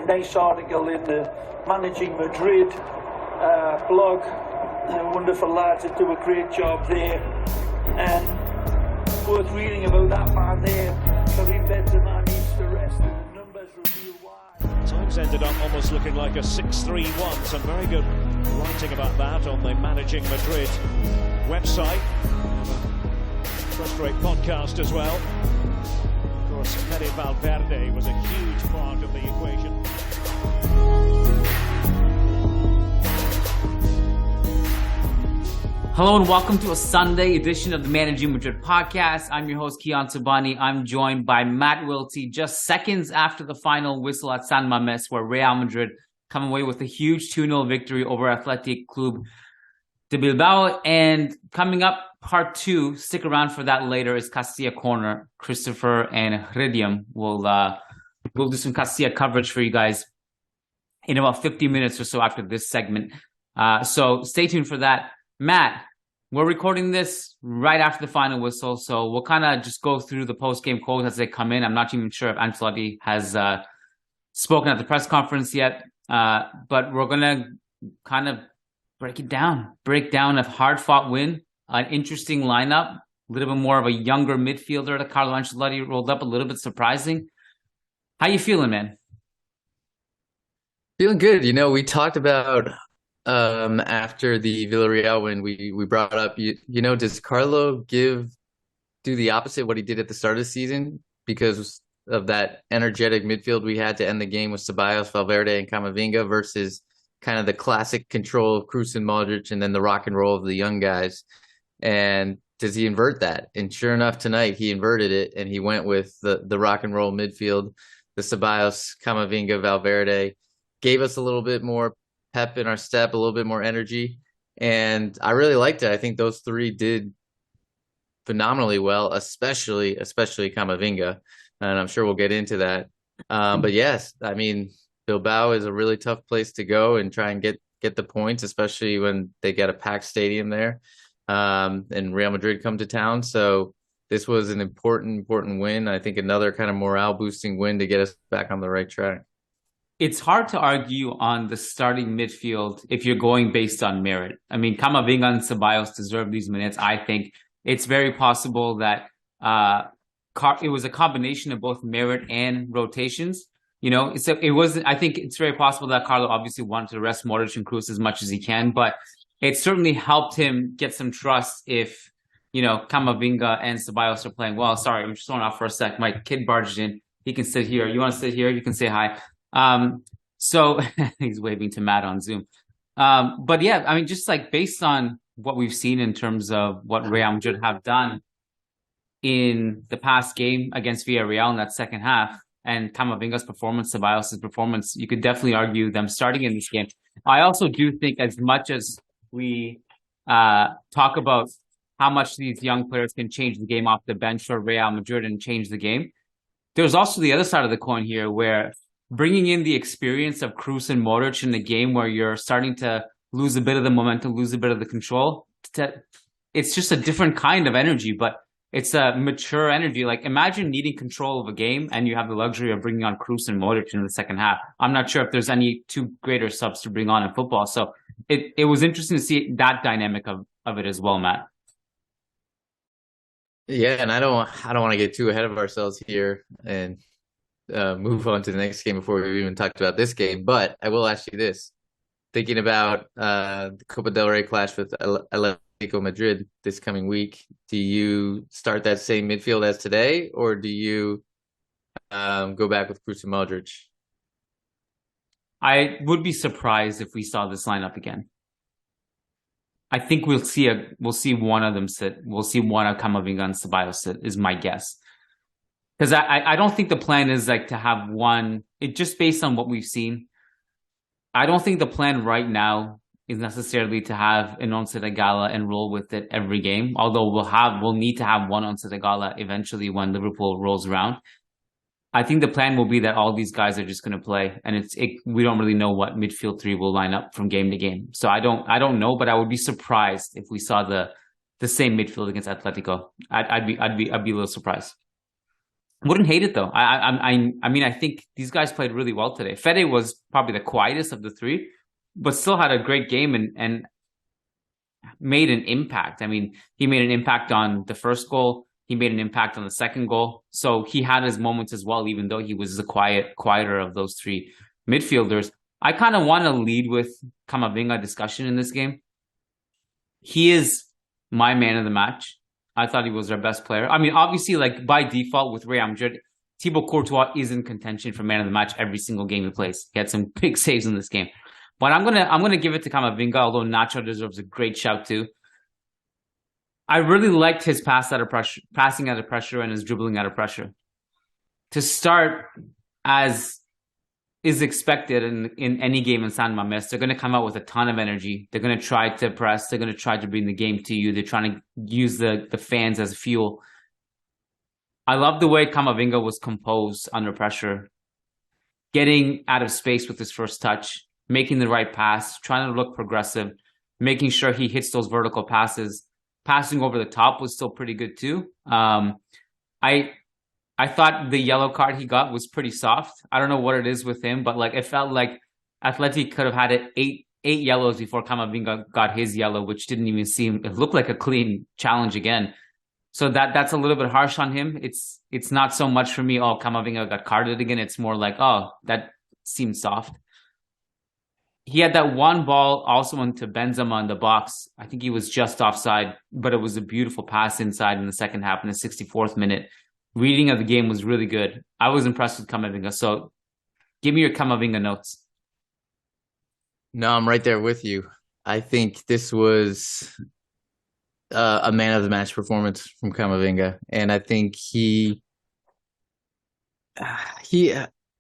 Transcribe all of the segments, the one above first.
nice article in the Managing Madrid blog. Wonderful lads that do a great job there. And worth reading about that man there. Karim Benzema needs to rest, and the numbers reveal why. Times ended up almost looking like a 6-3-1. Some very good writing about that on the Managing Madrid website. First-rate podcast as well. Of course, Fede Valverde was a huge part of the equation. Hello and welcome to a Sunday edition of the Managing Madrid Podcast. I'm your host, Kiyan Sobhani. I'm joined by Matt Wiltse just seconds after the final whistle at San Mamés, where Real Madrid come away with a huge 2-0 victory over Athletic Club de Bilbao. And coming up, part two, stick around for that later, is Castilla Corner. Kristofer and Hridyam will do some Castilla coverage for you guys in about 50 minutes or so after this segment. So stay tuned for that. Matt, we're recording this right after the final whistle, so we'll kind of just go through the post-game quotes as they come in. I'm not even sure if Ancelotti has spoken at the press conference yet, but we're going to kind of break down a hard-fought win, an interesting lineup, a little bit more of a younger midfielder that Carlo Ancelotti rolled up, a little bit surprising. How you feeling, man? Feeling good. You know, we talked about after the Villarreal win, we brought up, you know, does Carlo do the opposite of what he did at the start of the season because of that energetic midfield we had to end the game with Ceballos, Valverde, and Camavinga versus kind of the classic control of Kroos and Modric and then the rock and roll of the young guys? And does he invert that? And sure enough, tonight he inverted it and he went with the rock and roll midfield, the Ceballos, Camavinga, Valverde, gave us a little bit more pep in our step, a little bit more energy, and I really liked it. I think those three did phenomenally well, especially Camavinga, and I'm sure we'll get into that. But yes, I mean, Bilbao is a really tough place to go and try and get the points, especially when they get a packed stadium there, and Real Madrid come to town. So this was an important win. I think another kind of morale boosting win to get us back on the right track. It's hard to argue on the starting midfield if you're going based on merit. I mean, Camavinga and Ceballos deserve these minutes. I think it's very possible that it was a combination of both merit and rotations. You know, I think it's very possible that Carlo obviously wanted to rest Modric and Kroos as much as he can, but it certainly helped him get some trust if, you know, Camavinga and Ceballos are playing well. Sorry, I'm just throwing off for a sec. My kid barged in. He can sit here. You want to sit here? You can say hi. So he's waving to Matt on Zoom. But yeah, I mean, just like based on what we've seen in terms of what Real Madrid have done in the past game against Villarreal in that second half, and Camavinga's performance, Ceballos' performance, you could definitely argue them starting in this game. I also do think, as much as we talk about how much these young players can change the game off the bench for Real Madrid and change the game, there's also the other side of the coin here where bringing in the experience of Kroos and Modric in the game where you're starting to lose a bit of the momentum, lose a bit of the control, it's just a different kind of energy, but it's a mature energy. Like, imagine needing control of a game and you have the luxury of bringing on Kroos and Modric in the second half. I'm not sure if there's any two greater subs to bring on in football. So it was interesting to see that dynamic of it as well, Matt. Yeah, and I don't want to get too ahead of ourselves here and move on to the next game before we even talked about this game. But I will ask you this. Thinking about the Copa del Rey clash with Atletico Madrid this coming week, do you start that same midfield as today, or do you go back with Kroos and Modric? I would be surprised if we saw this lineup again. I think we'll see one of them sit. We'll see one of Camavinga and Ceballos sit, is my guess. Because I don't think the plan is like to have one, just based on what we've seen. I don't think the plan right now is necessarily to have an Once de Gala and roll with it every game. Although we'll need to have one Once de Gala eventually when Liverpool rolls around. I think the plan will be that all these guys are just going to play, and we don't really know what midfield three will line up from game to game. So I don't know, but I would be surprised if we saw the same midfield against Atletico. I'd be a little surprised. Wouldn't hate it though. I mean, I think these guys played really well today. Fede was probably the quietest of the three, but still had a great game and made an impact. I mean, he made an impact on the first goal. He made an impact on the second goal. So he had his moments as well, even though he was the quieter of those three midfielders. I kind of want to lead with Camavinga discussion in this game. He is my man of the match. I thought he was our best player. I mean, obviously, like by default with Real Madrid, Thibaut Courtois is in contention for man of the match every single game he plays. He had some big saves in this game. But I'm gonna give it to Camavinga, although Nacho deserves a great shout too. I really liked his passing out of pressure and his dribbling out of pressure. To start, as is expected in any game in San Mamés, they're going to come out with a ton of energy. They're going to try to press. They're going to try to bring the game to you. They're trying to use the fans as fuel. I love the way Camavinga was composed under pressure, getting out of space with his first touch, making the right pass, trying to look progressive, making sure he hits those vertical passes. Passing over the top was still pretty good too. I thought the yellow card he got was pretty soft. I don't know what it is with him, but like it felt like Atleti could have had eight yellows before Camavinga got his yellow, which didn't even seem, it looked like a clean challenge again. So that's a little bit harsh on him. It's not so much for me, oh, Camavinga got carded again. It's more like, oh, that seems soft. He had that one ball also into Benzema in the box. I think he was just offside, but it was a beautiful pass inside in the second half in the 64th minute. Reading of the game was really good. I was impressed with Camavinga. So give me your Camavinga notes. No, I'm right there with you. I think this was a man of the match performance from Camavinga. And I think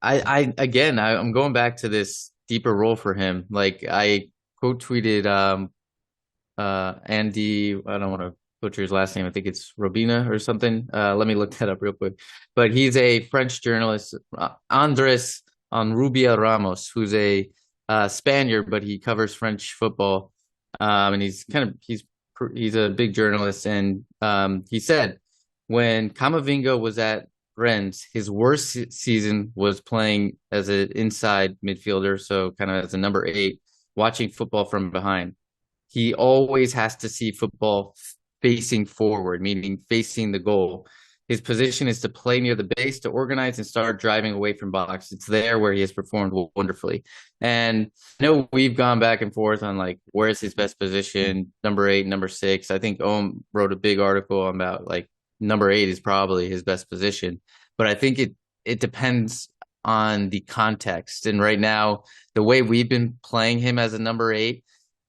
I'm going back to this deeper role for him. Like I quote tweeted Andy, I don't want to butcher his last name. I think it's Robina or something. Let me look that up real quick. But he's a French journalist, Andres Onrubia Ramos, who's a Spaniard, but he covers French football. And he's a big journalist. And he said when Camavinga was at Rennes, his worst season was playing as an inside midfielder, so kind of as a number 8, watching football from behind. He always has to see football facing forward, meaning facing the goal. His position is to play near the base, to organize and start driving away from box. It's there where he has performed wonderfully. And I know we've gone back and forth on like where's his best position, number 8, number 6. I think Ohm wrote a big article about like number 8 is probably his best position. But I think it depends on the context. And right now, the way we've been playing him as a number 8,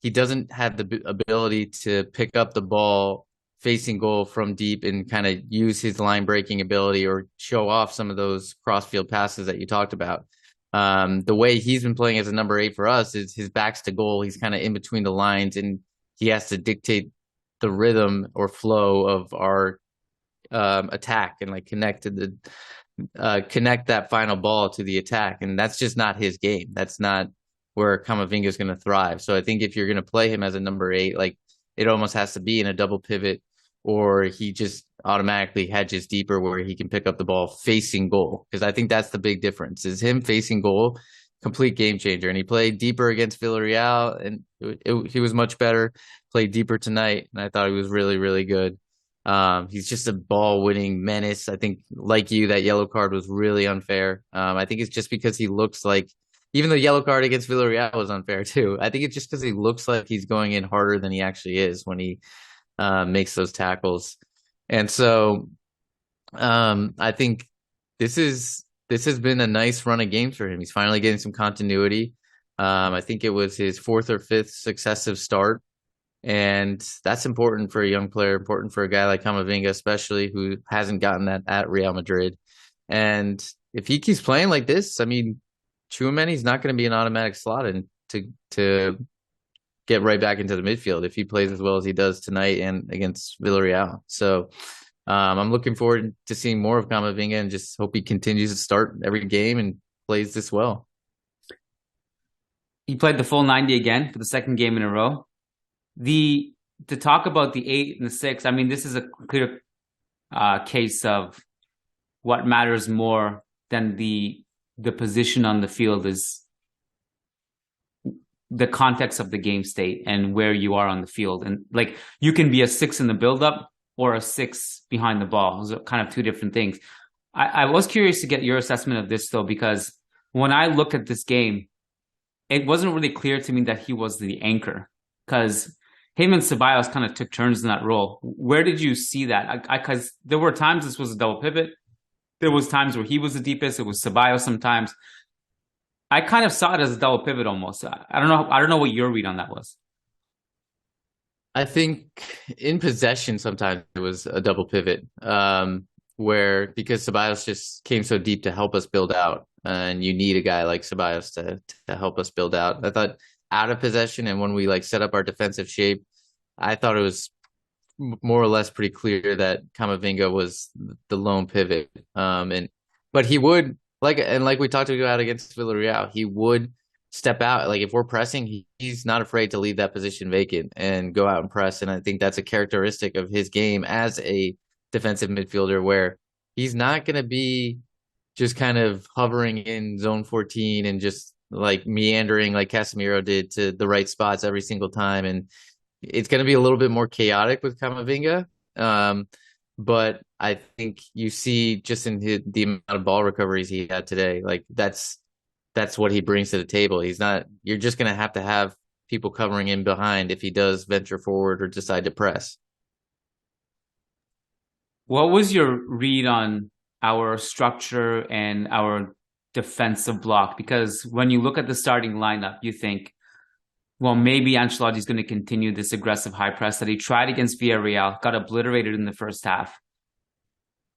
he doesn't have the ability to pick up the ball facing goal from deep and kind of use his line breaking ability or show off some of those crossfield passes that you talked about. The way he's been playing as a number 8 for us is his back's to goal. He's kind of in between the lines and he has to dictate the rhythm or flow of our attack and like connect that final ball to the attack. And that's just not his game. That's not where Camavinga is going to thrive. So I think if you're going to play him as a number 8, like it almost has to be in a double pivot, or he just automatically hedges deeper where he can pick up the ball facing goal. Because I think that's the big difference is him facing goal, complete game changer. And he played deeper against Villarreal and he was much better, played deeper tonight. And I thought he was really, really good. He's just a ball winning menace. I think like you, that yellow card was really unfair. I think it's just because he looks like, even the yellow card against Villarreal was unfair too. I think it's just because he looks like he's going in harder than he actually is when he makes those tackles. And so I think this has been a nice run of games for him. He's finally getting some continuity. I think it was his 4th or 5th successive start. And that's important for a young player, important for a guy like Camavinga, especially who hasn't gotten that at Real Madrid. And if he keeps playing like this, I mean, Tchouaméni's not going to be an automatic slot in to get right back into the midfield if he plays as well as he does tonight and against Villarreal. So I'm looking forward to seeing more of Camavinga and just hope he continues to start every game and plays this well. He played the full 90 again for the second game in a row. To talk about the 8 and the 6, I mean, this is a clear case of what matters more than the position on the field is the context of the game state and where you are on the field. And like, you can be a 6 in the build-up or a 6 behind the ball. Those are kind of two different things. I was curious to get your assessment of this, though, because when I look at this game, it wasn't really clear to me that he was the anchor, because him and Ceballos kind of took turns in that role. Where did you see that? Because there were times this was a double pivot. There was times where he was the deepest. It was Ceballos sometimes. I kind of saw it as a double pivot almost. I don't know. I don't know what your read on that was. I think in possession, sometimes it was a double pivot, because Ceballos just came so deep to help us build out, and you need a guy like Ceballos to help us build out. I thought out of possession, and when we like set up our defensive shape, I thought it was more or less pretty clear that Camavinga was the lone pivot. But he would like we talked about against Villarreal, he would step out. Like if we're pressing, he's not afraid to leave that position vacant and go out and press. And I think that's a characteristic of his game as a defensive midfielder, where he's not going to be just kind of hovering in zone 14 and just like meandering like Casemiro did to the right spots every single time. And it's going to be a little bit more chaotic with Camavinga. But I think you see just in the amount of ball recoveries he had today, like that's what he brings to the table. You're just going to have people covering in behind if he does venture forward or decide to press. What was your read on our structure and our defensive block? Because when you look at the starting lineup, you think, well, maybe Ancelotti is going to continue this aggressive high press that he tried against Villarreal, got obliterated in the first half.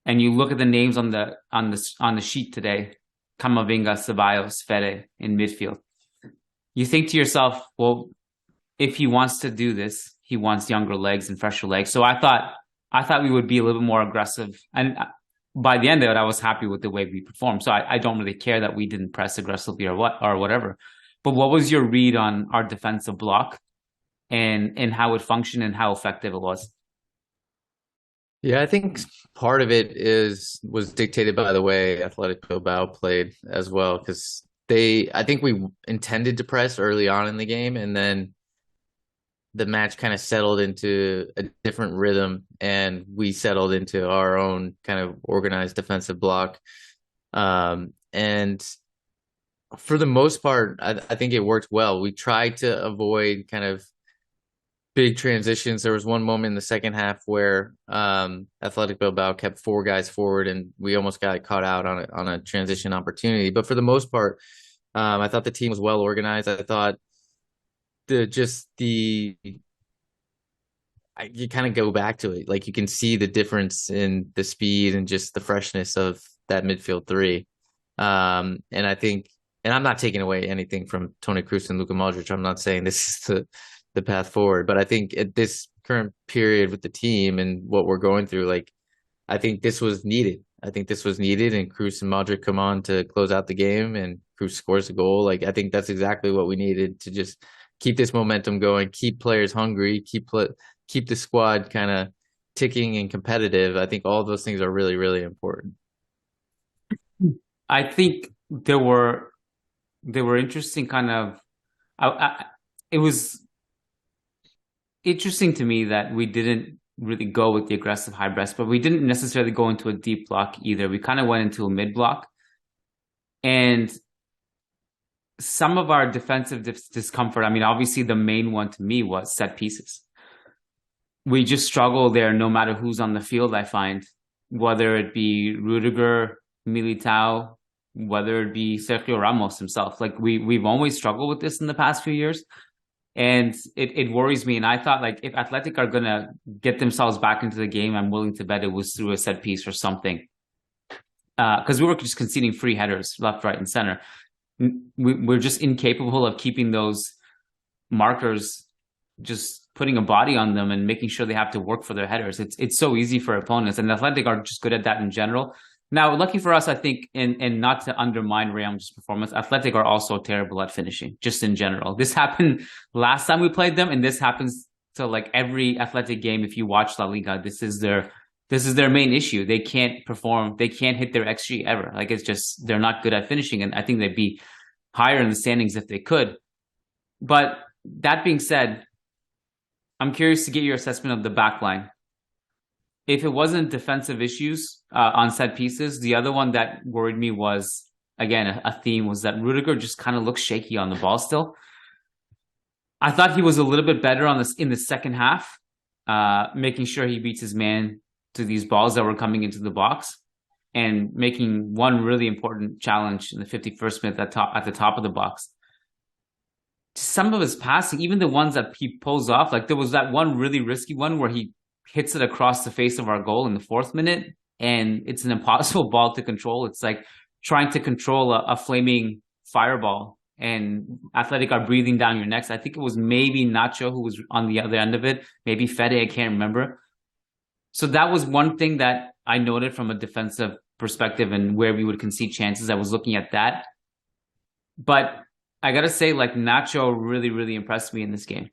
And you look at the names on the sheet today: Camavinga, Ceballos, Fede in midfield. You think to yourself, well, if he wants to do this, he wants younger legs and fresher legs. So I thought we would be a little bit more aggressive. And by the end of it, I was happy with the way we performed. So I don't really care that we didn't press aggressively or whatever. But what was your read on our defensive block and how it functioned and how effective it was? Yeah, I think part of it was dictated by the way Athletic Bilbao played as well, because I think we intended to press early on in the game, and then the match kind of settled into a different rhythm, and we settled into our own kind of organized defensive block. And for the most part, I think it worked well. We tried to avoid kind of big transitions. There was one moment in the second half where Athletic Bilbao kept 4 guys forward, and we almost got caught out on a transition opportunity. But for the most part, I thought the team was well organized. I thought you kind of go back to it. Like you can see the difference in the speed and just the freshness of that midfield 3. And I think, and I'm not taking away anything from Toni Kroos and Luka Modric. I'm not saying this is the path forward, but I think at this current period with the team and what we're going through, like, I think this was needed. And Kroos and Modric come on to close out the game, and Kroos scores a goal. Like, I think that's exactly what we needed to just keep this momentum going, keep players hungry, keep the squad kind of ticking and competitive. I think all those things are really, really important. I think there were interesting kind of, it was interesting to me that we didn't really go with the aggressive high press, but we didn't necessarily go into a deep block either. We kind of went into a mid block, and some of our defensive discomfort, I mean, obviously the main one to me was set pieces. We just struggle there no matter who's on the field, I find, whether it be Rudiger, Militao, whether it be Sergio Ramos himself. Like we've always struggled with this in the past few years. And it worries me. And I thought, like, if Athletic are going to get themselves back into the game, I'm willing to bet it was through a set piece or something. Because we were just conceding free headers left, right, and center. We're just incapable of keeping those markers, just putting a body on them and making sure they have to work for their headers. It's so easy for opponents. And Athletic are just good at that in general. Now, lucky for us, I think, and not to undermine Real Madrid's performance, Athletic are also terrible at finishing, just in general. This happened last time we played them, and this happens to like every Athletic game. If you watch La Liga, this is this is their main issue. They can't perform. They can't hit their XG ever. Like, it's just, they're not good at finishing. And I think they'd be higher in the standings if they could. But that being said, I'm curious to get your assessment of the back line. If it wasn't defensive issues on set pieces, the other one that worried me was, again, a theme was that Rudiger just kind of looks shaky on the ball still. I thought he was a little bit better on this in the second half, making sure he beats his man to these balls that were coming into the box, and making one really important challenge in the 51st minute at the top of the box. Some of his passing, even the ones that he pulls off, like there was that one really risky one where he hits it across the face of our goal in the 4th minute, and it's an impossible ball to control. It's like trying to control a flaming fireball, and Athletic are breathing down your necks. I think it was maybe Nacho who was on the other end of it, maybe Fede, I can't remember. So that was one thing that I noted from a defensive perspective and where we would concede chances. I was looking at that. But I got to say, like, Nacho really, really impressed me in this game.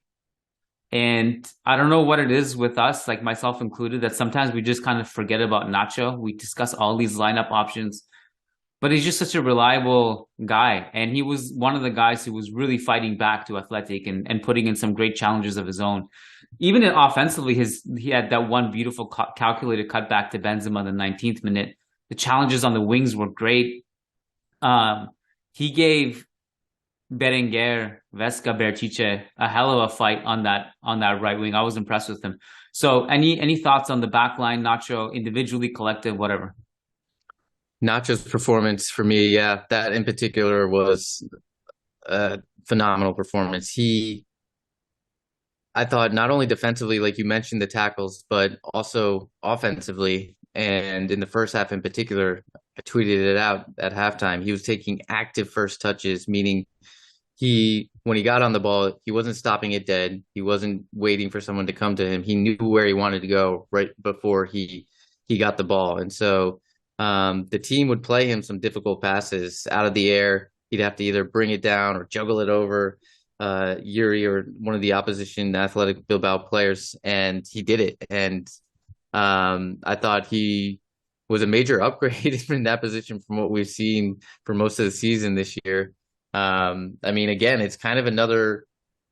And I don't know what it is with us, like myself included, that sometimes we just kind of forget about Nacho. We discuss all these lineup options, but he's just such a reliable guy. And he was one of the guys who was really fighting back to Athletic and putting in some great challenges of his own. Even offensively, he had that one beautiful calculated cutback to Benzema in the 19th minute. The challenges on the wings were great. He gave Berenguer, Vesca, Berchiche a hell of a fight on that right wing. I was impressed with him. So any thoughts on the back line, Nacho, individually, collective, whatever? Nacho's performance for me, yeah, that in particular was a phenomenal performance. I thought not only defensively, like you mentioned, the tackles, but also offensively. And in the first half in particular, I tweeted it out at halftime. He was taking active first touches, meaning when he got on the ball, he wasn't stopping it dead. He wasn't waiting for someone to come to him. He knew where he wanted to go right before he got the ball. And so the team would play him some difficult passes out of the air. He'd have to either bring it down or juggle it over Yuri or one of the opposition Athletic Bilbao players, and he did it. And I thought he was a major upgrade in that position from what we've seen for most of the season this year. I mean, again, it's kind of another.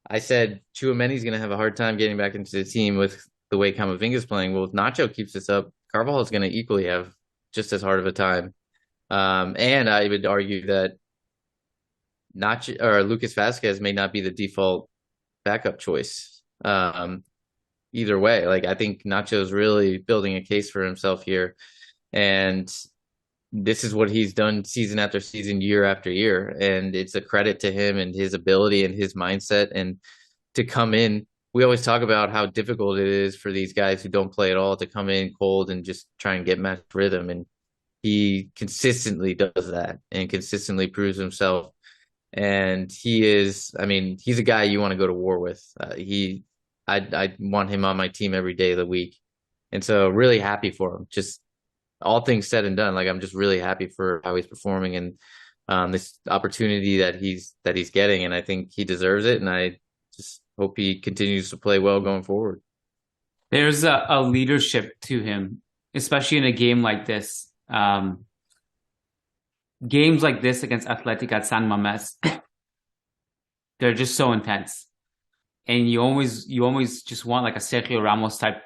I said Tchouaméni's going to have a hard time getting back into the team with the way Camavinga's playing. Well, if Nacho keeps this up, Carvajal is going to equally have just as hard of a time. And I would argue that Nacho or Lucas Vazquez may not be the default backup choice. Either way, like, I think Nacho's really building a case for himself here, and this is what he's done season after season, year after year, and it's a credit to him and his ability and his mindset. And to come in, we always talk about how difficult it is for these guys who don't play at all to come in cold and just try and get match rhythm, and he consistently does that and consistently proves himself. And he is, I mean, he's a guy you want to go to war with. I want him on my team every day of the week. And so really happy for him. Just all things said and done, like, I'm just really happy for how he's performing and this opportunity that he's getting. And I think he deserves it. And I just hope he continues to play well going forward. There's a leadership to him, especially in a game like this. Games like this against Athletic at San Mamés, they're just so intense. And you always just want like a Sergio Ramos type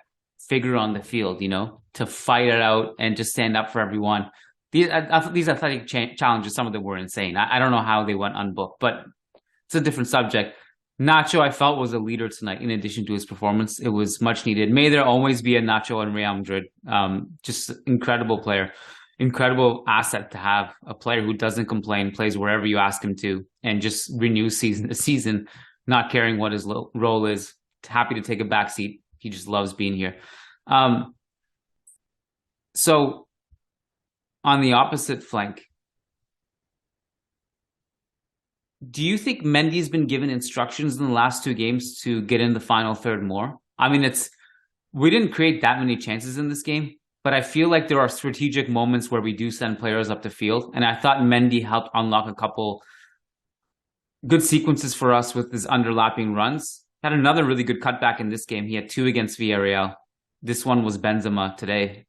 figure on the field, you know, to fight it out and just stand up for everyone. These Athletic challenges, some of them were insane. I don't know how they went unbooked, but it's a different subject. Nacho, I felt, was a leader tonight in addition to his performance. It was much needed. May there always be a Nacho in Real Madrid. Just incredible player. Incredible asset to have, a player who doesn't complain, plays wherever you ask him to, and just renews season to season, not caring what his role is. Happy to take a back seat. He just loves being here. So on the opposite flank, do you think Mendy's been given instructions in the last two games to get in the final third more? I mean, we didn't create that many chances in this game, but I feel like there are strategic moments where we do send players up the field. And I thought Mendy helped unlock a couple good sequences for us with his underlapping runs. Had another really good cutback in this game. He had two against Villarreal. this one was Benzema today.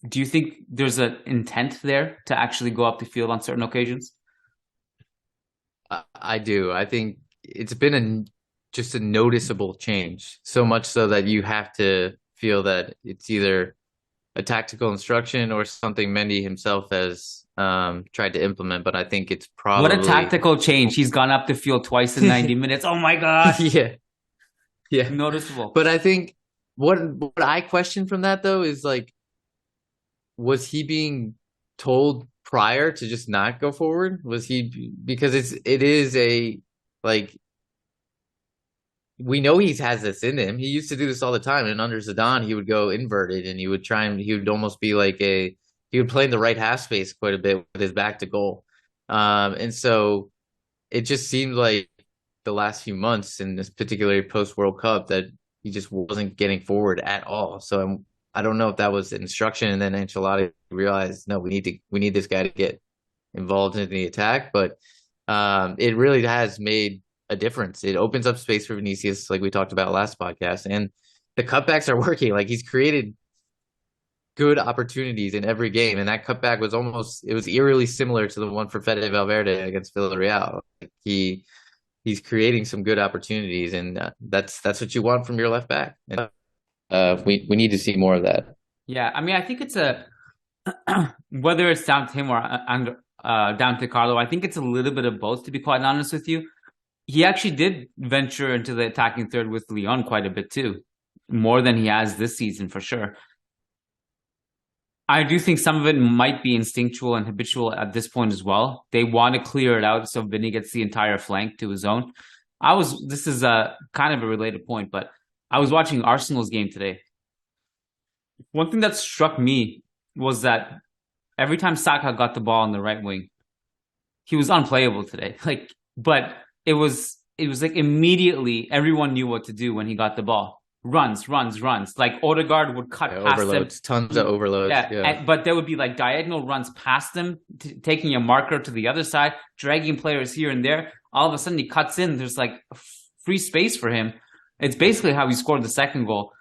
Do you think there's an intent there to actually go up the field on certain occasions? I do. I think it's been just a noticeable change, so much so that you have to feel that it's either a tactical instruction or something Mendy himself has tried to implement. But I think it's probably What a tactical change. He's gone up the field twice in 90 minutes. Oh my gosh. Yeah. Noticeable. But I think what I question from that though is like, was he being told prior to just not go forward? Was he, because it is a, like, we know he has this in him. He used to do this all the time. And under Zidane, he would go inverted and he would almost be like he would play in the right half space quite a bit with his back to goal. And so it just seemed like the last few months, in this particularly post World Cup, that he just wasn't getting forward at all. So I don't know if that was instruction, and then Ancelotti realized, no, we need this guy to get involved in the attack. But it really has made a difference. It opens up space for Vinicius, like we talked about last podcast, and the cutbacks are working. Like, he's created good opportunities in every game, and that cutback was eerily similar to the one for Fede Valverde against Villarreal. Like, he's creating some good opportunities, and that's what you want from your left back. And we need to see more of that. Yeah, I mean, I think it's whether it's down to him or down to Carlo, I think it's a little bit of both, to be quite honest with you. He actually did venture into the attacking third with Lyon quite a bit too, more than he has this season for sure. I do think some of it might be instinctual and habitual at this point as well. They want to clear it out so Vinny gets the entire flank to his own. This is a kind of a related point, but I was watching Arsenal's game today. One thing that struck me was that every time Saka got the ball on the right wing, he was unplayable today. But it was like immediately everyone knew what to do when he got the ball. Runs. Like Odegaard would cut past overloads, him. tons of overloads. Yeah. But there would be like diagonal runs past him, taking a marker to the other side, dragging players here and there. All of a sudden he cuts in. There's like free space for him. It's basically how he scored the second goal.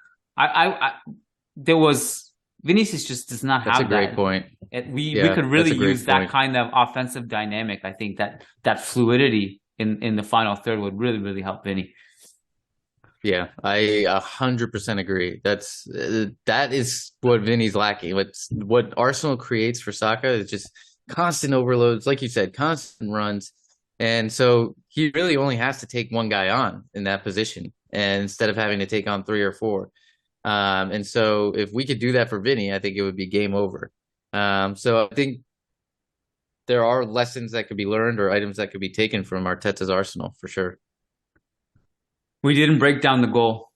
Vinicius just does not have that. That's a great point. We could really use that kind of offensive dynamic. I think that fluidity in the final third would really, really help Vinny. Yeah, I 100% agree. That is what Vinny's lacking. What Arsenal creates for Saka is just constant overloads, like you said, constant runs. And so he really only has to take one guy on in that position, and instead of having to take on 3 or 4. And so if we could do that for Vinny, I think it would be game over. So I think there are lessons that could be learned or items that could be taken from Arteta's Arsenal for sure. We didn't break down the goal.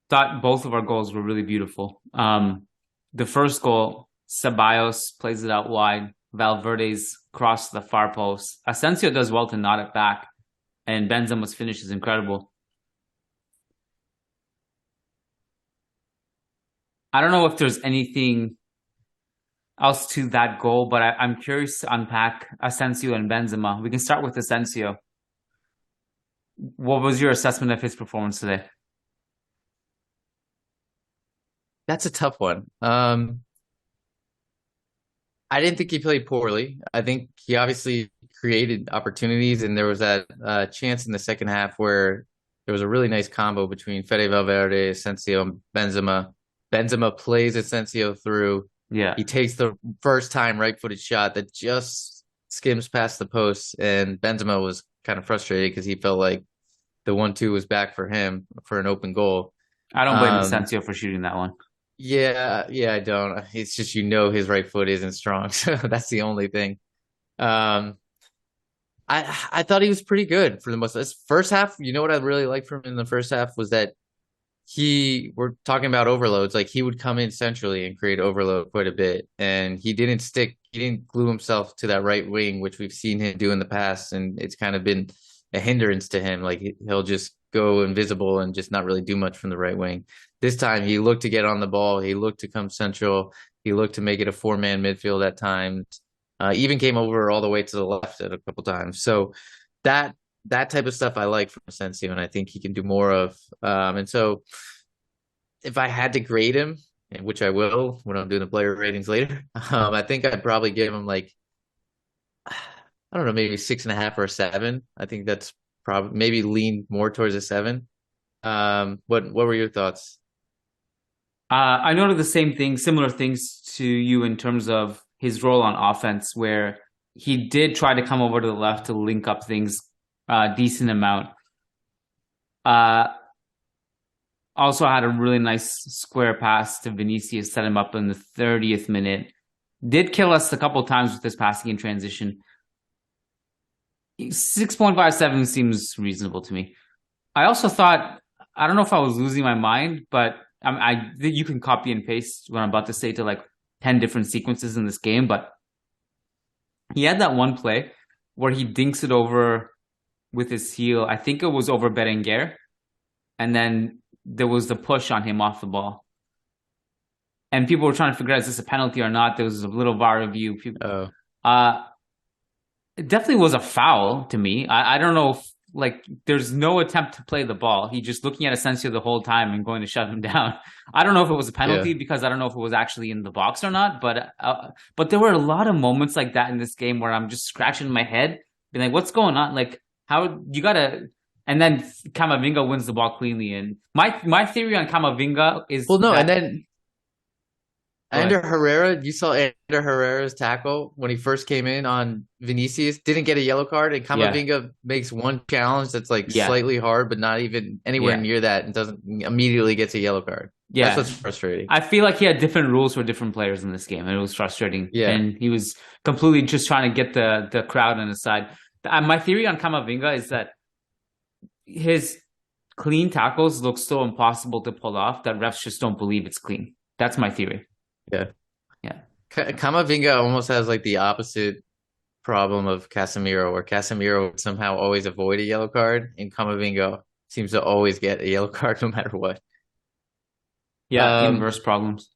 Thought both of our goals were really beautiful. The first goal, Ceballos plays it out wide. Valverde's cross to the far post. Asensio does well to knot it back. And Benzema's finish is incredible. I don't know if there's anything else to that goal, but I'm curious to unpack Asensio and Benzema. We can start with Asensio. What was your assessment of his performance today? That's a tough one. I didn't think he played poorly. I think he obviously created opportunities, and there was that chance in the second half where there was a really nice combo between Fede Valverde, Asensio, and Benzema. Benzema plays Asensio through. Yeah. He takes the first time right-footed shot that just skims past the post, and Benzema was kind of frustrated because he felt like the 1-2 was back for him for an open goal. I don't blame Asensio for shooting that one. Yeah, I don't. It's just, his right foot isn't strong, so that's the only thing. I thought he was pretty good for the most. This first half, what I really liked from him in the first half was that we're talking about overloads. Like, he would come in centrally and create overload quite a bit, and he didn't glue himself to that right wing, which we've seen him do in the past, and it's kind of been a hindrance to him. Like, he'll just go invisible and just not really do much from the right wing. This time he looked to get on the ball. He looked to come central. He looked to make it a 4-man midfield at times. Even came over all the way to the left at a couple times. So that type of stuff I like from Asensio, and I think he can do more of. And so if I had to grade him, which I will when I'm doing the player ratings later, I think I'd probably give him like, I don't know, maybe 6.5 or a 7. I think that's probably maybe lean more towards a 7. What were your thoughts? I noted the same thing, similar things to you in terms of his role on offense, where he did try to come over to the left to link up things a decent amount. Uh, Also had a really nice square pass to Vinicius, set him up in the 30th minute. Did kill us a couple times with this passing in transition. 6.57 seems reasonable to me. I also thought, I don't know if I was losing my mind, but you can copy and paste what I'm about to say to like 10 different sequences in this game, but he had that one play where he dinks it over with his heel. I think it was over Berenguer, and then there was the push on him off the ball. And people were trying to figure out, is this a penalty or not? There was a little VAR review. It definitely was a foul to me. I don't know if, like, there's no attempt to play the ball. He just looking at Asensio the whole time and going to shut him down. I don't know if it was a penalty because I don't know if it was actually in the box or not. But there were a lot of moments like that in this game where I'm just scratching my head, being like, what's going on? Like, how you gotta. And then Camavinga wins the ball cleanly. And my theory on Camavinga is and then Ander Herrera, you saw Ander Herrera's tackle when he first came in on Vinicius, didn't get a yellow card, and Camavinga makes one challenge that's like slightly hard, but not even anywhere near that, and doesn't immediately gets a yellow card. Yeah. That's what's frustrating. I feel like he had different rules for different players in this game, and it was frustrating. Yeah. And he was completely just trying to get the crowd on his side. My theory on Camavinga is that his clean tackles look so impossible to pull off that refs just don't believe it's clean. That's my theory. Yeah. Camavinga almost has like the opposite problem of Casemiro, where Casemiro would somehow always avoid a yellow card, and Camavinga seems to always get a yellow card no matter what. Yeah, inverse problems.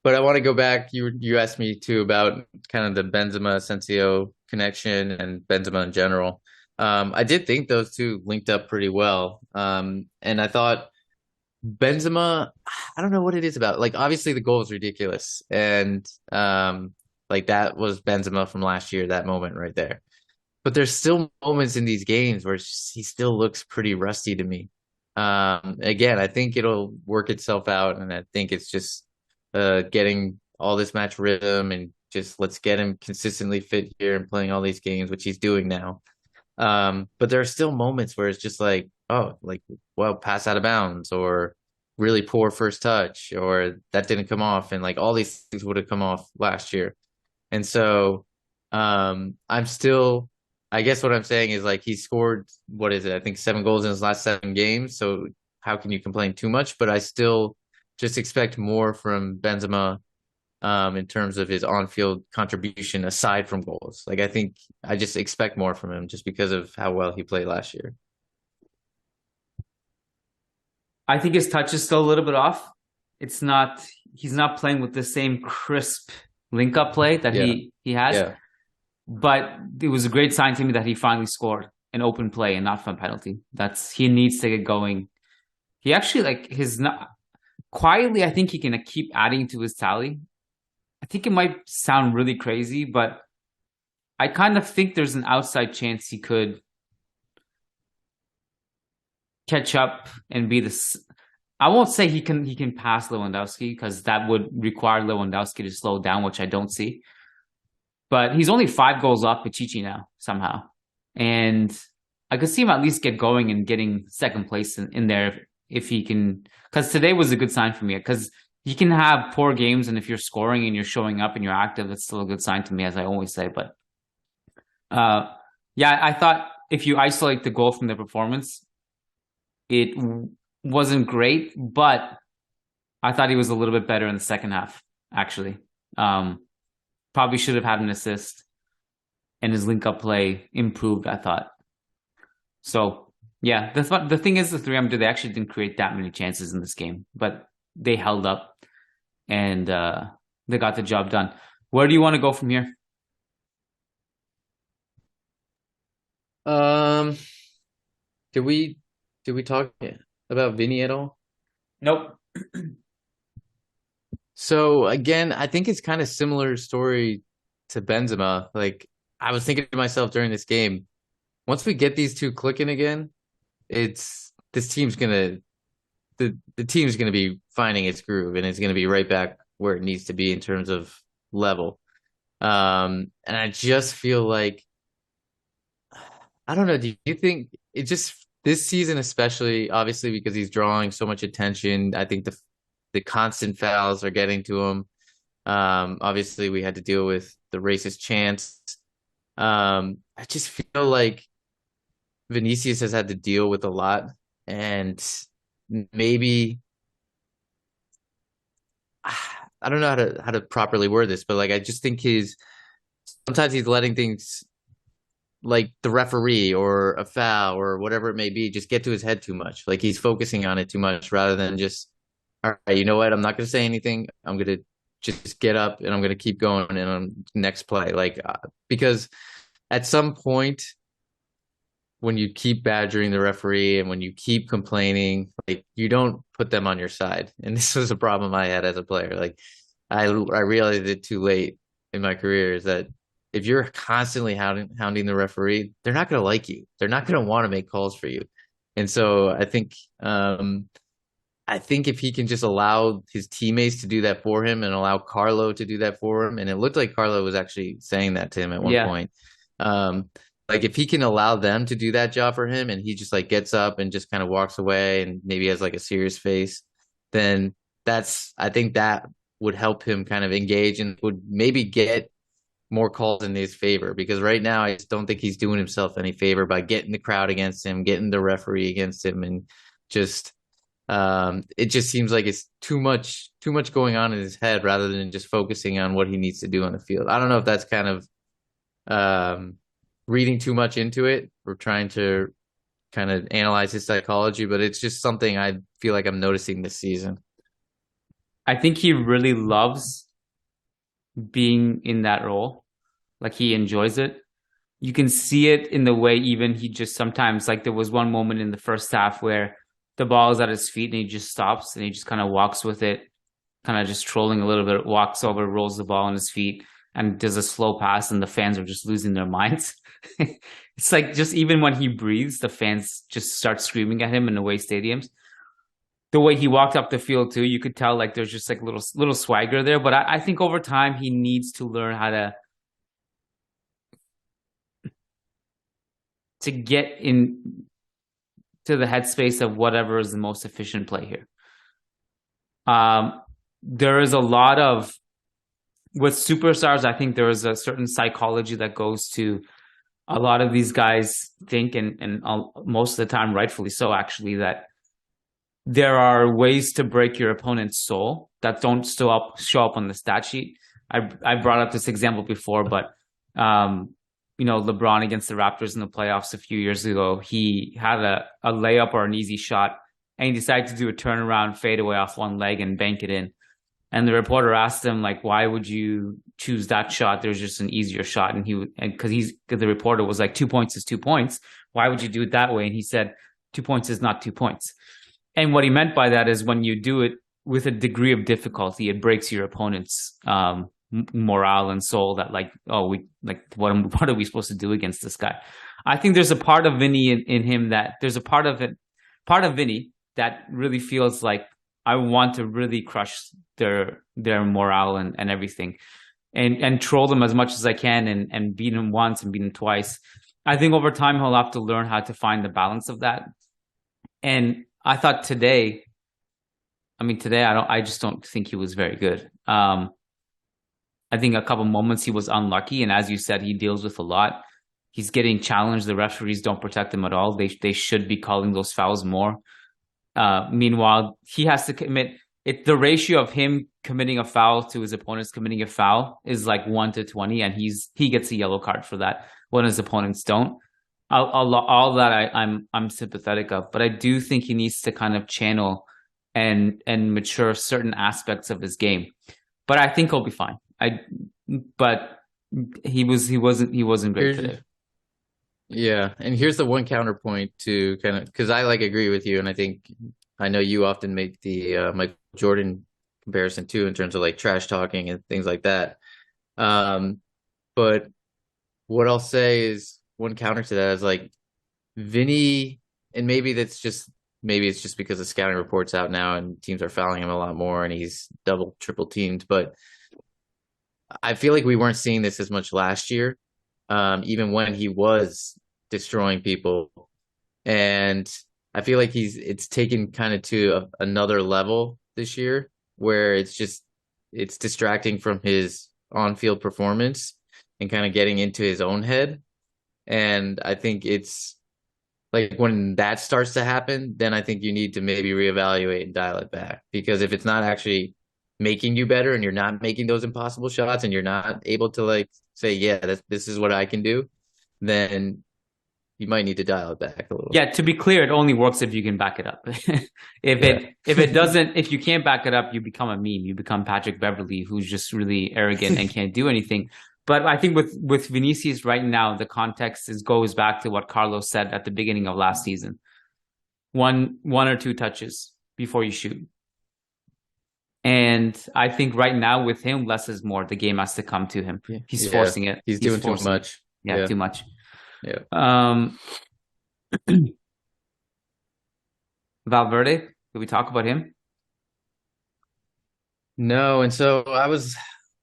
But I want to go back. You asked me too about kind of the Benzema Asensio connection and Benzema in general. I did think those two linked up pretty well. And I thought Benzema, I don't know what it is about. Like, obviously the goal is ridiculous. And like that was Benzema from last year, that moment right there. But there's still moments in these games where he still looks pretty rusty to me. Again, I think it'll work itself out, and I think it's just getting all this match rhythm and just let's get him consistently fit here and playing all these games, which he's doing now. But there are still moments where it's just like, oh, like, well, pass out of bounds, or really poor first touch, or that didn't come off, and like all these things would have come off last year. And so I'm still, I guess what I'm saying is, like, he scored, what is it? I think 7 goals in his last 7 games. So how can you complain too much? But I still just expect more from Benzema in terms of his on-field contribution aside from goals. Like, I think I just expect more from him just because of how well he played last year. I think his touch is still a little bit off. He's not playing with the same crisp link-up play that he has. Yeah. But it was a great sign to me that he finally scored an open play and not from penalty. He needs to get going. He actually, quietly, I think he can keep adding to his tally. I think it might sound really crazy, but I kind of think there's an outside chance he could catch up and be I won't say he can pass Lewandowski, because that would require Lewandowski to slow down, which I don't see. But he's only 5 goals off Pichichi now, somehow. And I could see him at least get going and getting second place in there if he can. Because today was a good sign for me. Because you can have poor games, and if you're scoring and you're showing up and you're active, that's still a good sign to me, as I always say. But I thought if you isolate the goal from the performance, it wasn't great, but I thought he was a little bit better in the second half, actually. Probably should have had an assist, and his link-up play improved, I thought. So, yeah, the thing is, the 3M, they actually didn't create that many chances in this game, but they held up, and they got the job done. Where do you want to go from here? Did we talk about Vinny at all? Nope. So again, I think it's kind of similar story to Benzema. Like I was thinking to myself during this game, once we get these two clicking again, it's this team's gonna the team's gonna be finding its groove and it's gonna be right back where it needs to be in terms of level. And I just feel like I don't know. Do you think it just this season, especially obviously because he's drawing so much attention? I think the constant fouls are getting to him. Obviously, we had to deal with the racist chants. I just feel like Vinicius has had to deal with a lot, and maybe I don't know how to properly word this, but like I just think sometimes he's letting things like the referee or a foul or whatever it may be just get to his head too much. Like he's focusing on it too much rather than just, all right, you know what? I'm not going to say anything. I'm going to just get up and I'm going to keep going and on next play. Like, because at some point when you keep badgering the referee and when you keep complaining, like you don't put them on your side. And this was a problem I had as a player. Like I realized it too late in my career is that if you're constantly hounding the referee, they're not going to like you. They're not going to want to make calls for you. And so I think if he can just allow his teammates to do that for him and allow Carlo to do that for him, and it looked like Carlo was actually saying that to him at one point. Like if he can allow them to do that job for him and he just like gets up and just kind of walks away and maybe has like a serious face, then I think that would help him kind of engage and would maybe get more calls in his favor, because right now I just don't think he's doing himself any favor by getting the crowd against him, getting the referee against him, and just it just seems like it's too much going on in his head rather than just focusing on what he needs to do on the field. I don't know if that's kind of reading too much into it or trying to kind of analyze his psychology, but it's just something I feel like I'm noticing this season. I think he really loves being in that role. Like he enjoys it. You can see it in the way even he just sometimes, like there was one moment in the first half where the ball is at his feet and he just stops and he just kind of walks with it, kind of just trolling a little bit, walks over, rolls the ball on his feet and does a slow pass, and the fans are just losing their minds. It's like just even when he breathes, the fans just start screaming at him in away stadiums. The way he walked up the field too, you could tell like there's just like little swagger there. But I think over time he needs to learn how to get in to the headspace of whatever is the most efficient play here. There is a lot of with superstars. I think there is a certain psychology that goes to a lot of these guys think, and most of the time, rightfully so, actually, that there are ways to break your opponent's soul that don't show up on the stat sheet. I brought up this example before, but LeBron against the Raptors in the playoffs a few years ago, he had a layup or an easy shot, and he decided to do a turnaround fadeaway off one leg and bank it in. And the reporter asked him, like, why would you choose that shot? There's just an easier shot. And because the reporter was like, 2 points is 2 points. Why would you do it that way? And he said, 2 points is not 2 points. And what he meant by that is when you do it with a degree of difficulty, it breaks your opponent's morale and soul that like, what are we supposed to do against this guy? I think there's a part of Vinny in him that there's a part of Vinny that really feels like I want to really crush their morale and everything and troll them as much as I can and beat him once and beat him twice. I think over time he'll have to learn how to find the balance of that. And I thought today I just don't think he was very good. I think a couple moments he was unlucky, and as you said, he deals with a lot. He's getting challenged. The referees don't protect him at all. They should be calling those fouls more. Meanwhile, he has to commit it. The ratio of him committing a foul to his opponents committing a foul is like 1-20, and he gets a yellow card for that when his opponents don't. All that I'm sympathetic of, but I do think he needs to kind of channel and mature certain aspects of his game. But I think he'll be fine. But he wasn't great today. Yeah, and here's the one counterpoint to kind of because I agree with you, and I think I know you often make the Michael Jordan comparison too, in terms of like trash talking and things like that. But what I'll say is one counter to that is like Vinny, and maybe it's just because the scouting report's out now and teams are fouling him a lot more and he's double, triple teamed. But I feel like we weren't seeing this as much last year, even when he was destroying people. And I feel like it's taken kind of to another level this year where it's distracting from his on-field performance and kind of getting into his own head. And I think it's like when that starts to happen, then I think you need to maybe reevaluate and dial it back. Because if it's not actually making you better and you're not making those impossible shots and you're not able to like say, yeah, this is what I can do, then you might need to dial it back a little. Yeah, to be clear, it only works if you can back it up. If it doesn't, if you can't back it up, you become a meme. You become Patrick Beverley, who's just really arrogant and can't do anything. But I think with Vinicius right now, the context goes back to what Carlo said at the beginning of last season. One or two touches before you shoot. And I think right now with him, less is more. The game has to come to him. He's forcing it. He's doing too much. Yeah, too much. Yeah. Valverde, did we talk about him? No, and so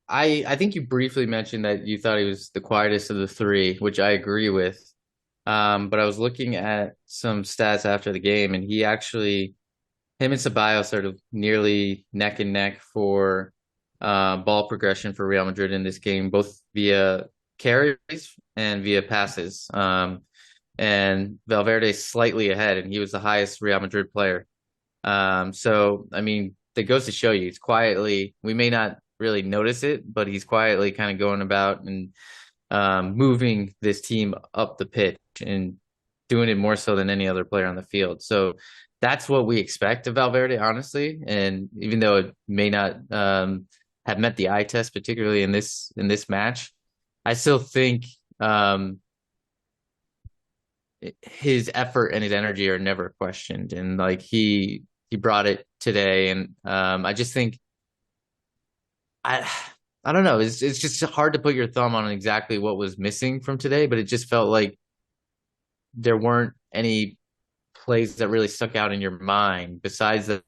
I think you briefly mentioned that you thought he was the quietest of the three, which I agree with. But I was looking at some stats after the game, and him and Ceballos are nearly neck and neck for ball progression for Real Madrid in this game, both via carries and via passes. And Valverde's slightly ahead, and he was the highest Real Madrid player. So, I mean, that goes to show you, he's quietly, we may not really notice it, but he's quietly kind of going about and moving this team up the pitch and doing it more so than any other player on the field. So that's what we expect of Valverde, honestly. And even though it may not have met the eye test, particularly in this match, I still think his effort and his energy are never questioned. And like he brought it today. And I just think I don't know. It's just hard to put your thumb on exactly what was missing from today, but it just felt like there weren't any plays that really stuck out in your mind besides that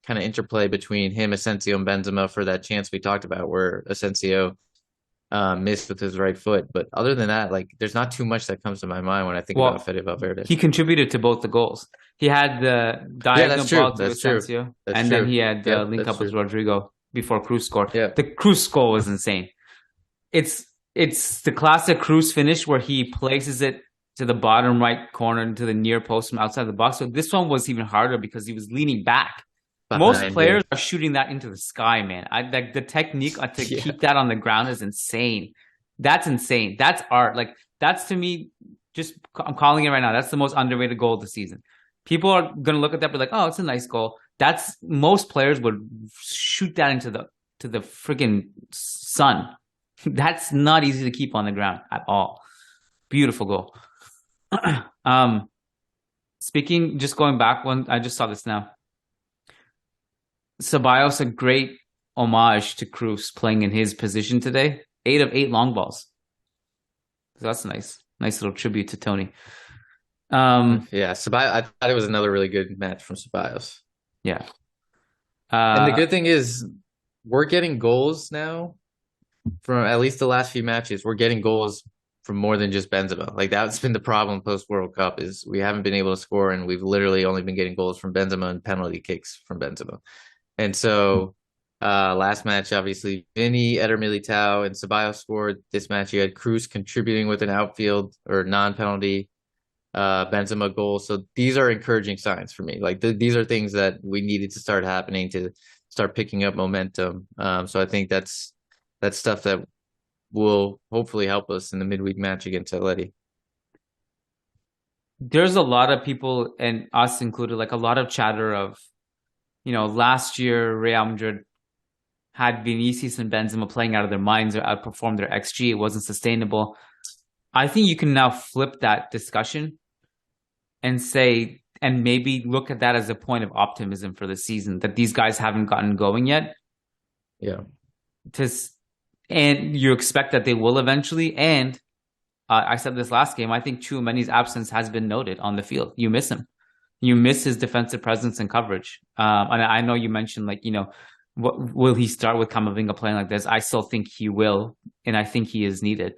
kind of interplay between him, Asensio, and Benzema for that chance we talked about where Asensio missed with his right foot. But other than that, like there's not too much that comes to my mind when I think about Fede Valverde. He contributed to both the goals. He had the diagonal ball to Asensio, and then he had the link up with Rodrigo before Cruz scored. Yeah. The Cruz goal was insane. It's the classic Cruz finish where he places it to the bottom right corner into the near post from outside the box. So this one was even harder because he was leaning back. Most players are shooting that into the sky, man. Like the technique to keep that on the ground is insane. That's insane. That's art. Like that's to me, I'm calling it right now. That's the most underrated goal of the season. People are gonna look at that and be like, "Oh, it's a nice goal." That's most players would shoot that into the freaking sun. That's not easy to keep on the ground at all. Beautiful goal. Just going back one, I just saw this now. Ceballos, a great homage to Cruz playing in his position today. 8 of 8 long balls. So that's nice little tribute to Tony. Ceballos, I thought it was another really good match from Ceballos. Yeah. And the good thing is we're getting goals now from at least the last few matches. We're getting goals from more than just Benzema. Like that's been the problem post World Cup is we haven't been able to score, and we've literally only been getting goals from Benzema and penalty kicks from Benzema. And so last match, obviously, Vinny, Eder Militao, and Ceballos scored. This match, you had Cruz contributing with an outfield or non-penalty Benzema goal. So these are encouraging signs for me. Like these are things that we needed to start happening to start picking up momentum. So I think that's stuff that will hopefully help us in the midweek match against Atleti. There's a lot of people, and us included, like a lot of chatter of, last year Real Madrid had Vinicius and Benzema playing out of their minds or outperformed their XG. It wasn't sustainable. I think you can now flip that discussion and say and maybe look at that as a point of optimism for the season, that these guys haven't gotten going yet. Yeah. And you expect that they will eventually. And I said this last game, I think Tchouaméni's absence has been noted on the field. You miss him. You miss his defensive presence and coverage. And I know you mentioned, like, will he start with Camavinga playing like this? I still think he will, and I think he is needed.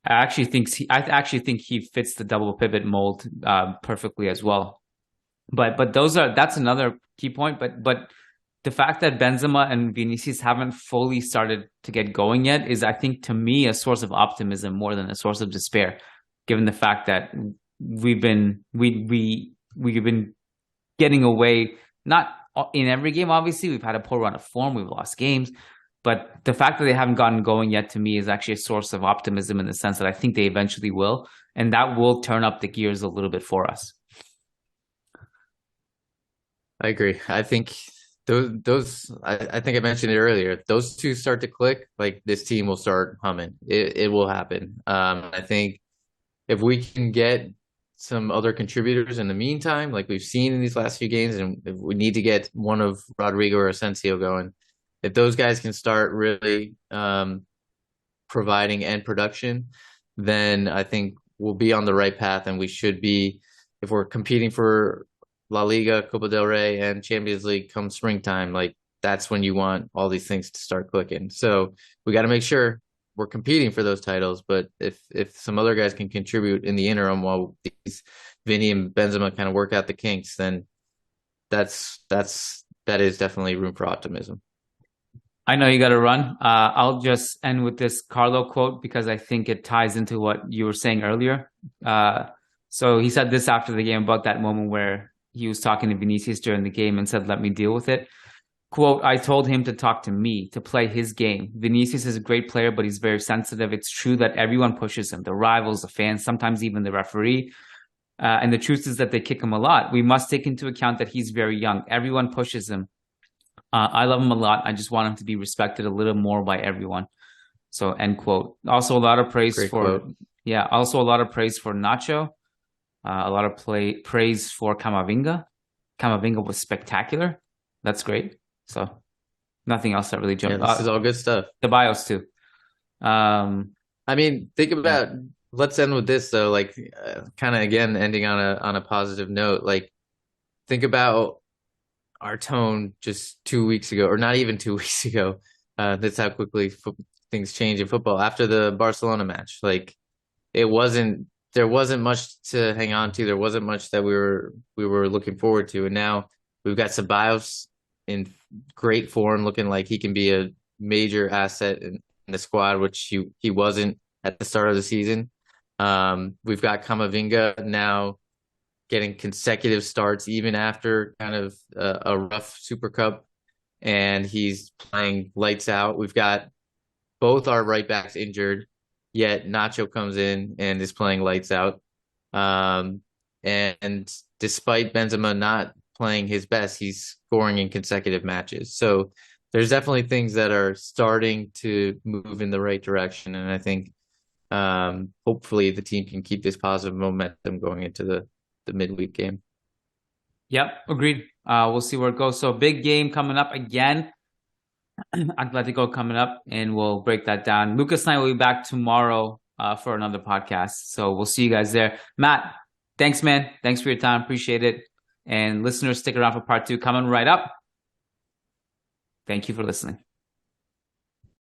I actually think he fits the double pivot mold perfectly as well. But that's another key point. But the fact that Benzema and Vinicius haven't fully started to get going yet is, I think, to me, a source of optimism more than a source of despair, given the fact that we've been getting away, not in every game, obviously. We've had a poor run of form, we've lost games, but the fact that they haven't gotten going yet, to me, is actually a source of optimism, in the sense that I think they eventually will, and that will turn up the gears a little bit for us. I agree. I think I think I mentioned it earlier. Those two start to click, like, this team will start humming. It will happen. I think if we can get some other contributors in the meantime, like we've seen in these last few games, and if we need to get one of Rudiger or Asensio going, if those guys can start really providing end production, then I think we'll be on the right path, and we should be, if we're competing for La Liga, Copa del Rey, and Champions League come springtime, like, that's when you want all these things to start clicking. So we got to make sure we're competing for those titles. But if some other guys can contribute in the interim while these Vinny and Benzema kind of work out the kinks, then that is definitely room for optimism. I know you got to run. I'll just end with this Carlo quote, because I think it ties into what you were saying earlier. So he said this after the game about that moment where he was talking to Vinicius during the game and said, "Let me deal with it." Quote, "I told him to talk to me, to play his game. Vinicius is a great player, but he's very sensitive. It's true that everyone pushes him, the rivals, the fans, sometimes even the referee. And the truth is that they kick him a lot. We must take into account that he's very young. Everyone pushes him. I love him a lot. I just want him to be respected a little more by everyone." So, end quote. Also, a lot of praise Also, a lot of praise for Nacho. A lot of praise for Camavinga. Camavinga was spectacular. That's great. So, nothing else that really jumped. This is all good stuff. Ceballos too. I mean, think about. Let's end with this though. Like, kind of again ending on a positive note. Like, think about our tone just 2 weeks ago, or not even 2 weeks ago. That's how quickly things change in football after the Barcelona match. Like, there wasn't much to hang on to. There wasn't much that we were looking forward to, and now we've got Ceballos in great form, looking like he can be a major asset in the squad, which he wasn't at the start of the season. We've got Camavinga now getting consecutive starts even after kind of a rough Super Cup, and he's playing lights out. We've got both our right backs injured, yet Nacho comes in and is playing lights out. And despite Benzema not playing his best, he's scoring in consecutive matches. So there's definitely things that are starting to move in the right direction. And I think hopefully the team can keep this positive momentum going into the midweek game. Yep, agreed. We'll see where it goes. So big game coming up again. Atletico coming up, and we'll break that down. Lucas and I will be back tomorrow for another podcast. So we'll see you guys there. Matt, thanks, man. Thanks for your time. Appreciate it. And listeners, stick around for part 2 coming right up. Thank you for listening.